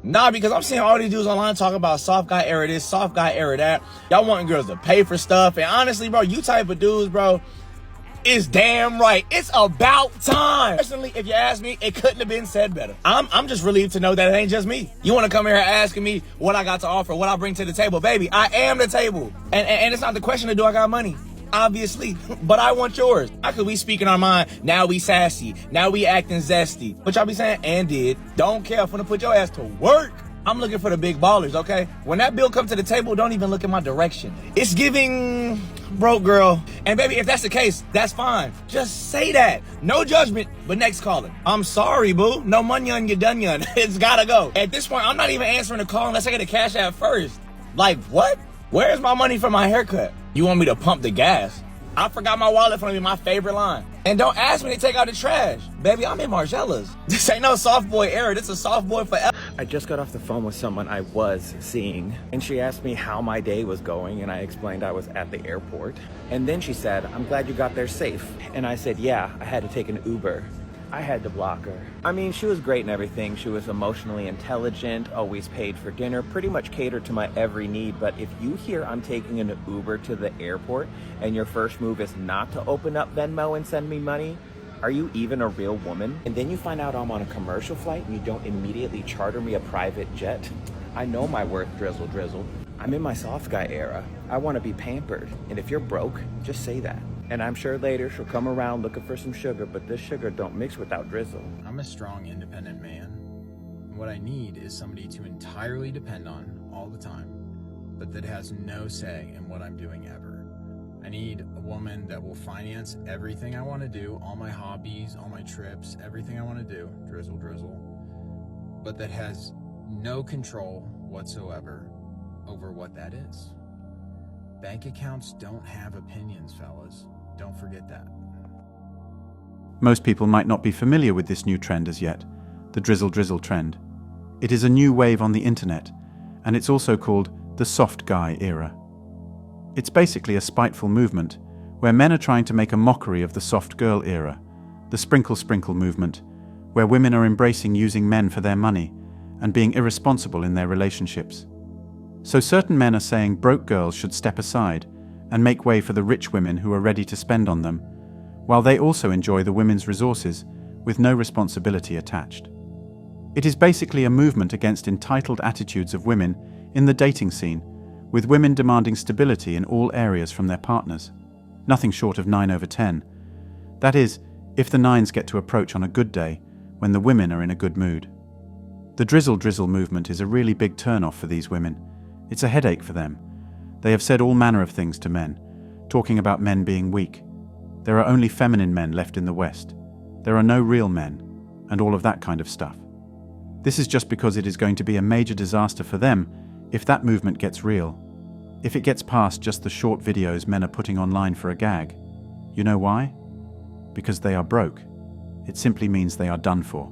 Nah, because I'm seeing all these dudes online talking about soft guy era this, soft guy era that. Y'all wanting girls to pay for stuff. And honestly, bro, you type of dudes, bro, is damn right. It's about time. Personally, if you ask me, it couldn't have been said better. I'm just relieved to know that it ain't just me. You want to come here asking me what I got to offer, what I bring to the table. Baby, I am the table. And it's not the question of do I got money? Obviously, but I want yours. How could we speak in our mind? Now we sassy. Now we acting zesty. What y'all be saying? And did. Don't care. I'm gonna put your ass to work. I'm looking for the big ballers, okay? When that bill comes to the table, don't even look in my direction. It's giving broke girl. And baby, if that's the case, that's fine. Just say that. No judgment, but next caller. I'm sorry, boo. No money on your dunion. It's gotta go. At this point, I'm not even answering the call unless I get a cash app first. Like, what? Where's my money for my haircut? You want me to pump the gas? I forgot my wallet from me, my favorite line. And don't ask me to take out the trash. Baby, I'm in Margella's. This ain't no soft boy era. This is a soft boy forever. I just got off the phone with someone I was seeing, and she asked me how my day was going, and I explained I was at the airport. And then she said, I'm glad you got there safe. And I said, yeah, I had to take an Uber. I had to block her. I mean, she was great and everything. She was emotionally intelligent, always paid for dinner, pretty much catered to my every need. But if you hear I'm taking an Uber to the airport and your first move is not to open up Venmo and send me money, are you even a real woman? And then you find out I'm on a commercial flight and you don't immediately charter me a private jet? I know my worth, drizzle drizzle. I'm in my soft guy era. I want to be pampered. And if you're broke, just say that. And I'm sure later she'll come around looking for some sugar, but this sugar don't mix without drizzle. I'm a strong, independent man. And what I need is somebody to entirely depend on all the time, but that has no say in what I'm doing ever. I need a woman that will finance everything I want to do, all my hobbies, all my trips, everything I want to do, drizzle, drizzle, but that has no control whatsoever over what that is. Bank accounts don't have opinions, fellas. Don't forget that. Most people might not be familiar with this new trend as yet, the drizzle drizzle trend. It is a new wave on the internet, and it's also called the soft guy era. It's basically a spiteful movement where men are trying to make a mockery of the soft girl era, the sprinkle sprinkle movement, where women are embracing using men for their money and being irresponsible in their relationships. So certain men are saying broke girls should step aside and make way for the rich women who are ready to spend on them, while they also enjoy the women's resources with no responsibility attached. It is basically a movement against entitled attitudes of women in the dating scene, with women demanding stability in all areas from their partners. Nothing short of 9 over 10. That is, if the nines get to approach on a good day, when the women are in a good mood. The drizzle drizzle movement is a really big turn-off for these women. It's a headache for them. They have said all manner of things to men, talking about men being weak. There are only feminine men left in the West. There are no real men, and all of that kind of stuff. This is just because it is going to be a major disaster for them if that movement gets real. If it gets past just the short videos men are putting online for a gag. You know why? Because they are broke. It simply means they are done for.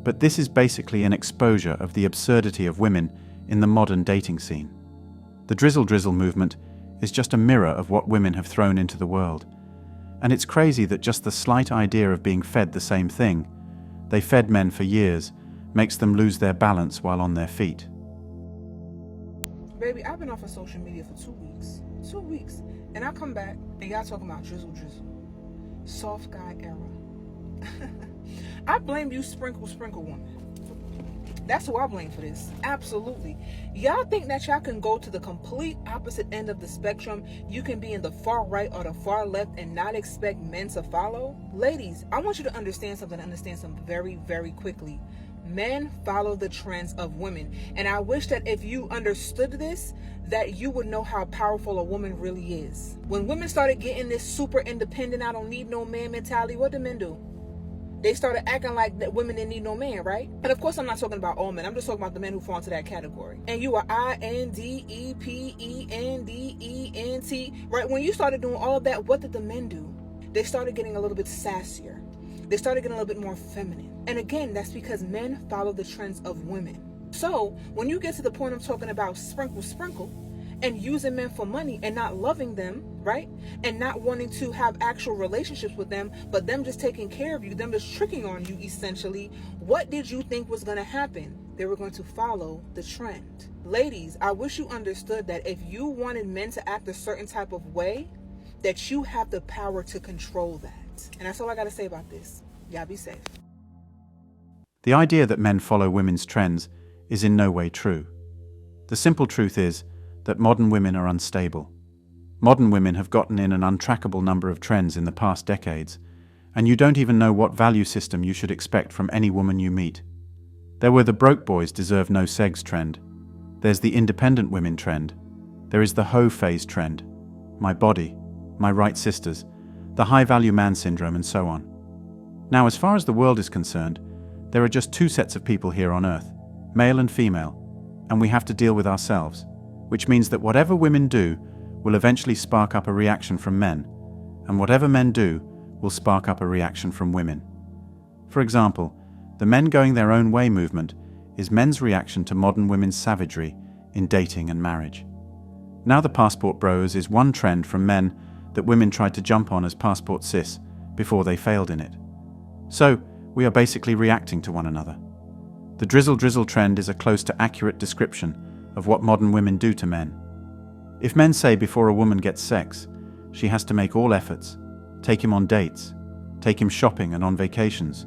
But this is basically an exposure of the absurdity of women in the modern dating scene. The drizzle drizzle movement is just a mirror of what women have thrown into the world. And it's crazy that just the slight idea of being fed the same thing, they fed men for years, makes them lose their balance while on their feet. Baby, I've been off of social media for 2 weeks. 2 weeks. And I come back and y'all talking about drizzle drizzle. Soft guy era. I blame you, sprinkle sprinkle woman. That's who I blame for this. Absolutely. Y'all think that y'all can go to the complete opposite end of the spectrum? You can be in the far right or the far left and not expect men to follow? Ladies, I want you to understand something very, very quickly. Men follow the trends of women. And I wish that if you understood this, that you would know how powerful a woman really is. When women started getting this super independent, I don't need no man mentality, what do men do? They started acting like that women didn't need no man, right? And of course, I'm not talking about all men. I'm just talking about the men who fall into that category. And you are independent, right? When you started doing all of that, what did the men do? They started getting a little bit sassier. They started getting a little bit more feminine. And again, that's because men follow the trends of women. So when you get to the point of talking about sprinkle, sprinkle, and using men for money and not loving them, right? And not wanting to have actual relationships with them, but them just taking care of you, them just tricking on you essentially, what did you think was going to happen? They were going to follow the trend. Ladies, I wish you understood that if you wanted men to act a certain type of way, that you have the power to control that. And that's all I got to say about this. Y'all be safe. The idea that men follow women's trends is in no way true. The simple truth is that modern women are unstable. Modern women have gotten in an untrackable number of trends in the past decades, and you don't even know what value system you should expect from any woman you meet. There were the broke boys deserve no segs trend. There's the independent women trend. There is the hoe phase trend. My body, my right sisters, the high-value man syndrome, and so on. Now, as far as the world is concerned, there are just two sets of people here on Earth, male and female, and we have to deal with ourselves, which means that whatever women do will eventually spark up a reaction from men, and whatever men do will spark up a reaction from women. For example, the men going their own way movement is men's reaction to modern women's savagery in dating and marriage. Now the passport bros is one trend from men that women tried to jump on as passport cis before they failed in it. So, we are basically reacting to one another. The drizzle trend is a close to accurate description of what modern women do to men. If men say before a woman gets sex, she has to make all efforts, take him on dates, take him shopping and on vacations,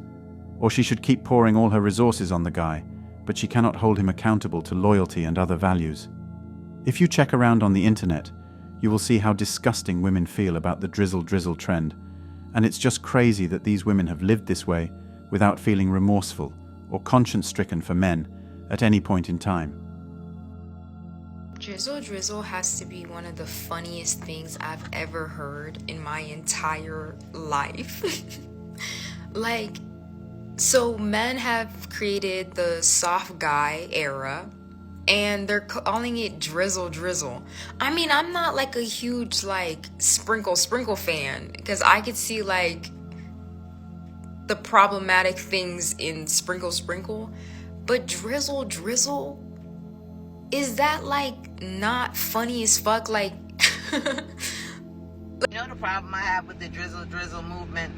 or she should keep pouring all her resources on the guy, but she cannot hold him accountable to loyalty and other values. If you check around on the internet, you will see how disgusting women feel about the drizzle trend, and it's just crazy that these women have lived this way without feeling remorseful or conscience-stricken for men at any point in time. Drizzle has to be one of the funniest things I've ever heard in my entire life. Like, so men have created the soft guy era, and they're calling it drizzle. I mean, I'm not like a huge like sprinkle fan, because I could see like the problematic things in sprinkle, but drizzle, is that like not funny as fuck? Like, You know, the problem I have with the drizzle movement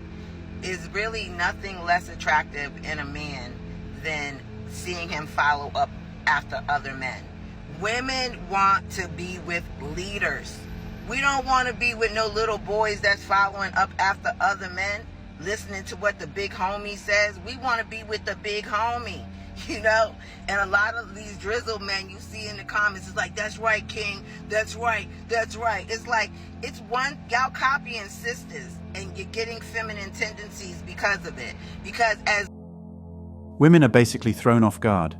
is really nothing less attractive in a man than seeing him follow up after other men. Women want to be with leaders. We don't want to be with no little boys that's following up after other men, listening to what the big homie says. We want to be with the big homie, you know? And a lot of these drizzle men you see in the comments is like, that's right, King, that's right. It's like, it's one, y'all copying sisters, and you're getting feminine tendencies because of it. Because as Women are basically thrown off guard.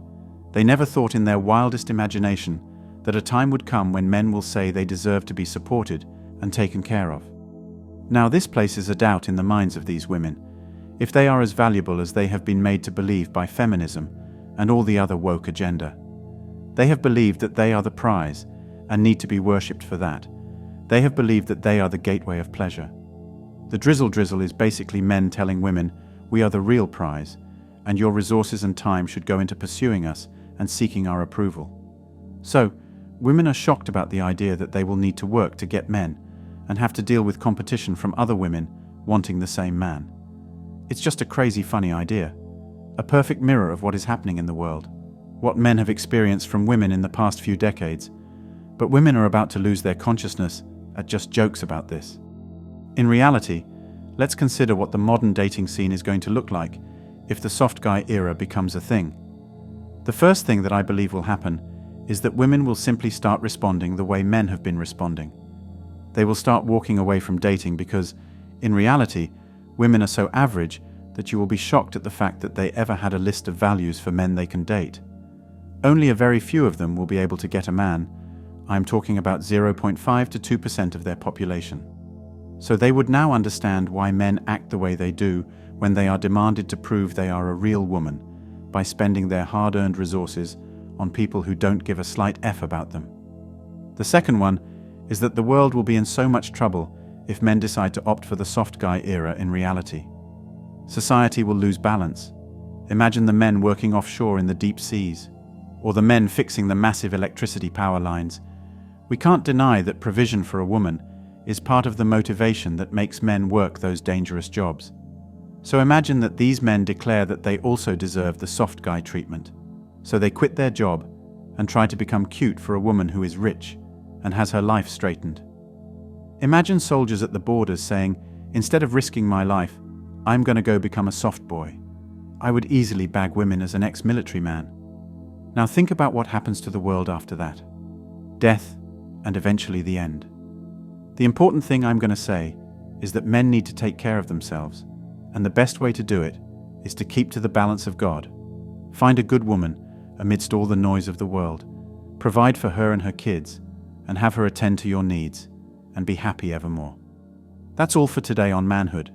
They never thought in their wildest imagination that a time would come when men will say they deserve to be supported and taken care of. Now this places a doubt in the minds of these women, if they are as valuable as they have been made to believe by feminism and all the other woke agenda. They have believed that they are the prize and need to be worshipped for that. They have believed that they are the gateway of pleasure. The drizzle is basically men telling women, we are the real prize, and your resources and time should go into pursuing us and seeking our approval. So, women are shocked about the idea that they will need to work to get men and have to deal with competition from other women wanting the same man. It's just a crazy funny idea, a perfect mirror of what is happening in the world, what men have experienced from women in the past few decades, but women are about to lose their consciousness at just jokes about this. In reality, let's consider what the modern dating scene is going to look like if the soft guy era becomes a thing. The first thing that I believe will happen is that women will simply start responding the way men have been responding. They will start walking away from dating because, in reality, women are so average that you will be shocked at the fact that they ever had a list of values for men they can date. Only a very few of them will be able to get a man. I am talking about 0.5 to 2% of their population. So they would now understand why men act the way they do when they are demanded to prove they are a real woman by spending their hard-earned resources on people who don't give a slight F about them. The second one is that the world will be in so much trouble if men decide to opt for the soft guy era in reality. Society will lose balance. Imagine the men working offshore in the deep seas, or the men fixing the massive electricity power lines. We can't deny that provision for a woman is part of the motivation that makes men work those dangerous jobs. So imagine that these men declare that they also deserve the soft guy treatment. So they quit their job and try to become cute for a woman who is rich and has her life straightened. Imagine soldiers at the borders saying, instead of risking my life, I'm going to go become a soft boy. I would easily bag women as an ex-military man. Now think about what happens to the world after that. Death, and eventually the end. The important thing I'm going to say is that men need to take care of themselves, and the best way to do it is to keep to the balance of God. Find a good woman amidst all the noise of the world, provide for her and her kids, and have her attend to your needs, and be happy evermore. That's all for today on Manhood.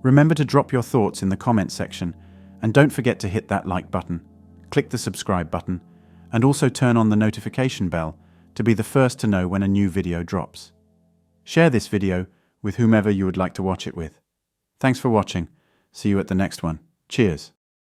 Remember to drop your thoughts in the comment section, and don't forget to hit that like button, click the subscribe button, and also turn on the notification bell to be the first to know when a new video drops. Share this video with whomever you would like to watch it with. Thanks for watching. See you at the next one. Cheers.